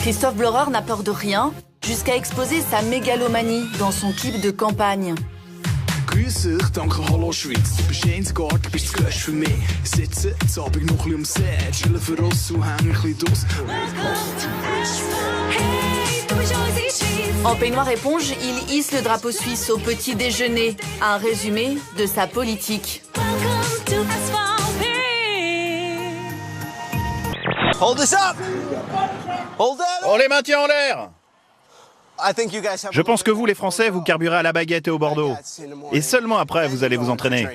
Christophe Blorer n'a peur de rien, jusqu'à exposer sa mégalomanie dans son clip de campagne. Grüß dich, danke, hallo Schweiz. Du bist einzigartig, bist das Größte für mich. Sitze zu Abend noch ein bisschen am See, chillen für uns und hängen ein bisschen draus. En peignoir éponge, il hisse le drapeau suisse au petit déjeuner. Un résumé de sa politique. Hold this up! Hold that up! On les maintient en l'air! Je pense que vous, les Français, vous carburez à la baguette et au Bordeaux. Et seulement après, vous allez vous entraîner.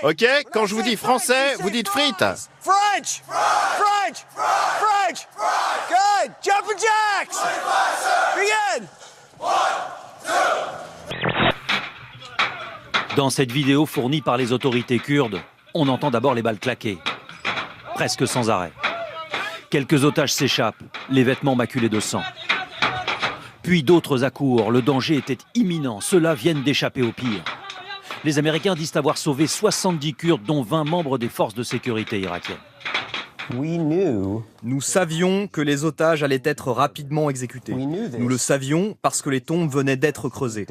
Ok, quand je vous dis français, vous dites frites. French! French! French! Good! Jumpin' jacks! Begin! Dans cette vidéo fournie par les autorités kurdes, on entend d'abord les balles claquer, presque sans arrêt. Quelques otages s'échappent, les vêtements maculés de sang. Puis d'autres accourent, le danger était imminent, ceux-là viennent d'échapper au pire. Les Américains disent avoir sauvé 70 Kurdes, dont 20 membres des forces de sécurité irakiennes. Nous savions que les otages allaient être rapidement exécutés. Nous le savions parce que les tombes venaient d'être creusées.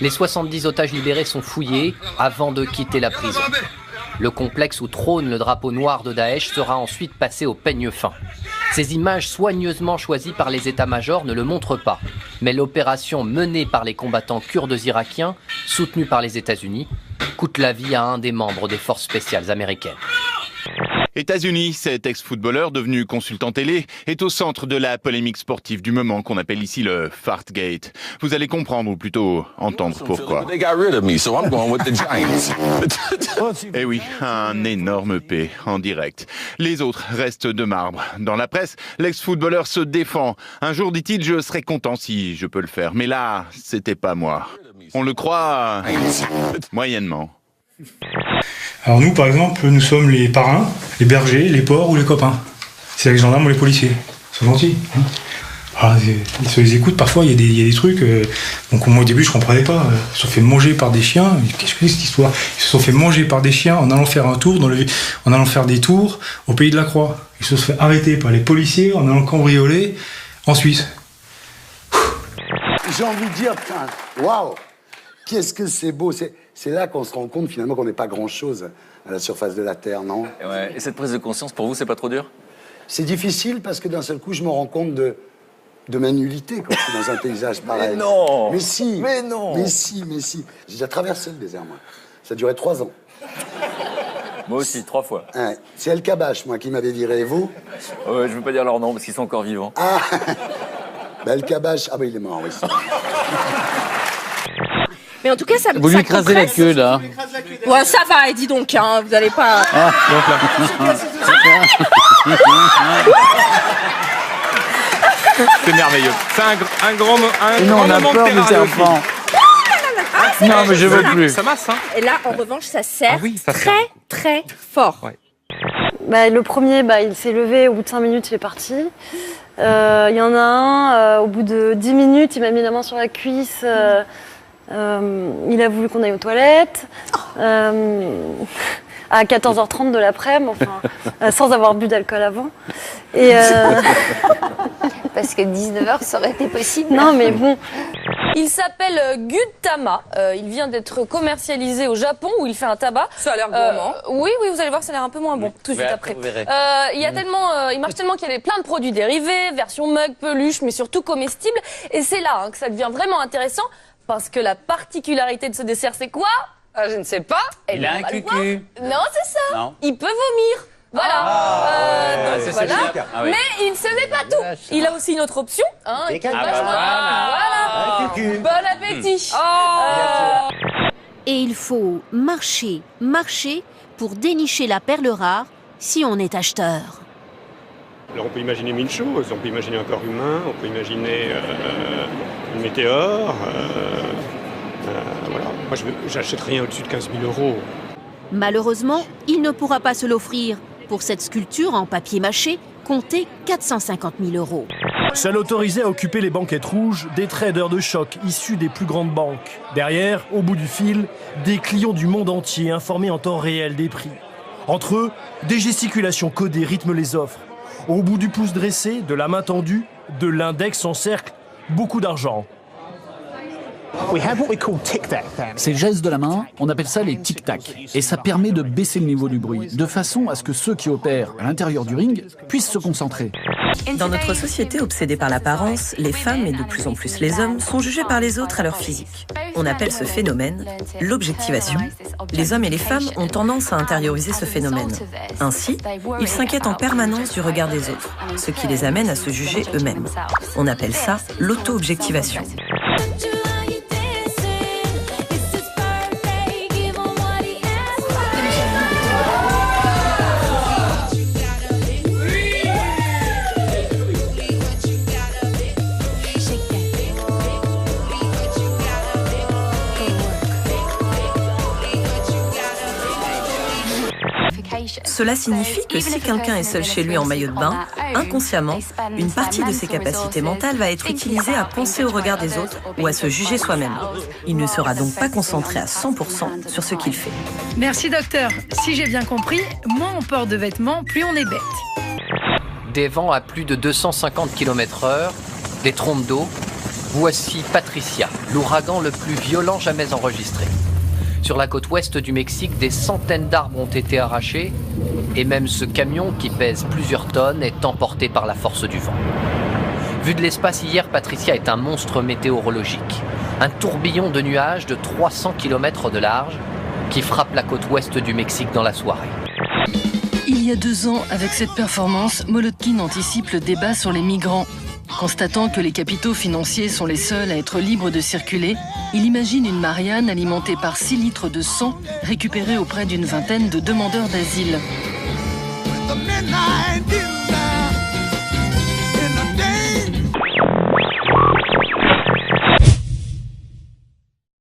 Les 70 otages libérés sont fouillés avant de quitter la prison. Le complexe où trône le drapeau noir de Daesh sera ensuite passé au peigne fin. Ces images soigneusement choisies par les états-majors ne le montrent pas. Mais l'opération menée par les combattants kurdes irakiens, soutenus par les États-Unis, coûte la vie à un des membres des forces spéciales américaines. États-Unis, cet ex-footballeur devenu consultant télé est au centre de la polémique sportive du moment qu'on appelle ici le Fartgate. Vous allez comprendre, ou plutôt entendre pourquoi. Eh oui, un énorme P en direct. Les autres restent de marbre. Dans la presse, l'ex-footballeur se défend. Un jour, dit-il, je serais content si je peux le faire. Mais là, c'était pas moi. On le croit moyennement. Alors nous, par exemple, nous sommes les parrains, les bergers, les porcs ou les copains. C'est les gendarmes ou les policiers. Ils sont gentils. Hein. Alors, ils se les écoutent, parfois il y a des trucs. Donc moi au début je comprenais pas. Ils se sont fait manger par des chiens. Qu'est-ce que c'est cette histoire? Ils se sont fait manger par des chiens en allant faire un tour, en allant faire des tours au Pays de la Croix. Ils se sont fait arrêter par les policiers en allant cambrioler en Suisse. J'ai envie de dire, putain, waouh, qu'est-ce que c'est beau. C'est là qu'on se rend compte finalement qu'on n'est pas grand-chose à la surface de la Terre, non? Ouais. Et cette prise de conscience, pour vous, c'est pas trop dur? C'est difficile parce que d'un seul coup, je me rends compte de ma nullité quand je suis dans un paysage pareil. Mais non! Mais si! Mais non! Mais si! J'ai déjà traversé le désert, moi. Ça durait 3 ans. Moi aussi, 3 fois. Ouais. C'est El Kabash, moi, qui m'avait viré. Et vous? Ouais, je veux pas dire leur nom parce qu'ils sont encore vivants. Ah! Bah, El Kabash, ah bah il est mort, oui. Mais en tout cas, ça vous lui écrasez la queue, là. Ouais, ça va, dis donc, hein, vous allez pas... Ah, donc là. C'est merveilleux. C'est un grand non, on a moment peur de de ces enfants. Non, mais je veux plus. Ça masse, hein. Et là, en revanche, ça serre ça très fort. Ouais. Bah, le premier, il s'est levé, au bout de 5 minutes, il est parti. Il y en a un, au bout de 10 minutes, il m'a mis la main sur la cuisse. Il a voulu qu'on aille aux toilettes. À 14h30 de l'après-midi, enfin, sans avoir bu d'alcool avant. Et Parce que 19h, ça aurait été possible. Non, mais bon. Il s'appelle Gudtama. Il vient d'être commercialisé au Japon où il fait un tabac. Ça a l'air gourmand. Oui, vous allez voir, ça a l'air un peu moins bon tout de suite après. Il marche tellement qu'il y a plein de produits dérivés, version mug, peluche, mais surtout comestibles. Et c'est là que ça devient vraiment intéressant parce que la particularité de ce dessert, c'est quoi? Je ne sais pas. Il a un cucu. Non, c'est ça. Non. Il peut vomir. Voilà. c'est voilà. ça. Ah oui. Mais ce n'est pas tout. Il a aussi une autre option. Qui est vachement... Voilà. Bon appétit. Et il faut marcher pour dénicher la perle rare si on est acheteur. Alors on peut imaginer mille choses. On peut imaginer un corps humain, on peut imaginer une météore. Voilà. Moi, j'achète rien au-dessus de 15 000 €. Malheureusement, il ne pourra pas se l'offrir. Pour cette sculpture en papier mâché, comptez 450 000 €. Ça l'autorisait à occuper les banquettes rouges des traders de choc issus des plus grandes banques. Derrière, au bout du fil, des clients du monde entier informés en temps réel des prix. Entre eux, des gesticulations codées rythment les offres. Au bout du pouce dressé, de la main tendue, de l'index en cercle, beaucoup d'argent. C'est le geste de la main, on appelle ça les tic-tac. Et ça permet de baisser le niveau du bruit, de façon à ce que ceux qui opèrent à l'intérieur du ring puissent se concentrer. Dans notre société obsédée par l'apparence, les femmes et de plus en plus les hommes sont jugés par les autres à leur physique. On appelle ce phénomène l'objectivation. Les hommes et les femmes ont tendance à intérioriser ce phénomène. Ainsi, ils s'inquiètent en permanence du regard des autres, ce qui les amène à se juger eux-mêmes. On appelle ça l'auto-objectivation. Cela signifie que si quelqu'un est seul chez lui en maillot de bain, inconsciemment, une partie de ses capacités mentales va être utilisée à penser au regard des autres ou à se juger soi-même. Il ne sera donc pas concentré à 100% sur ce qu'il fait. Merci docteur. Si j'ai bien compris, moins on porte de vêtements, plus on est bête. Des vents à plus de 250 km/h, des trompes d'eau. Voici Patricia, l'ouragan le plus violent jamais enregistré. Sur la côte ouest du Mexique, des centaines d'arbres ont été arrachés et même ce camion qui pèse plusieurs tonnes est emporté par la force du vent. Vu de l'espace hier, Patricia est un monstre météorologique. Un tourbillon de nuages de 300 km de large qui frappe la côte ouest du Mexique dans la soirée. Il y a 2 ans, avec cette performance, Molotkin anticipe le débat sur les migrants. Constatant que les capitaux financiers sont les seuls à être libres de circuler, il imagine une Marianne alimentée par 6 litres de sang récupérés auprès d'une vingtaine de demandeurs d'asile.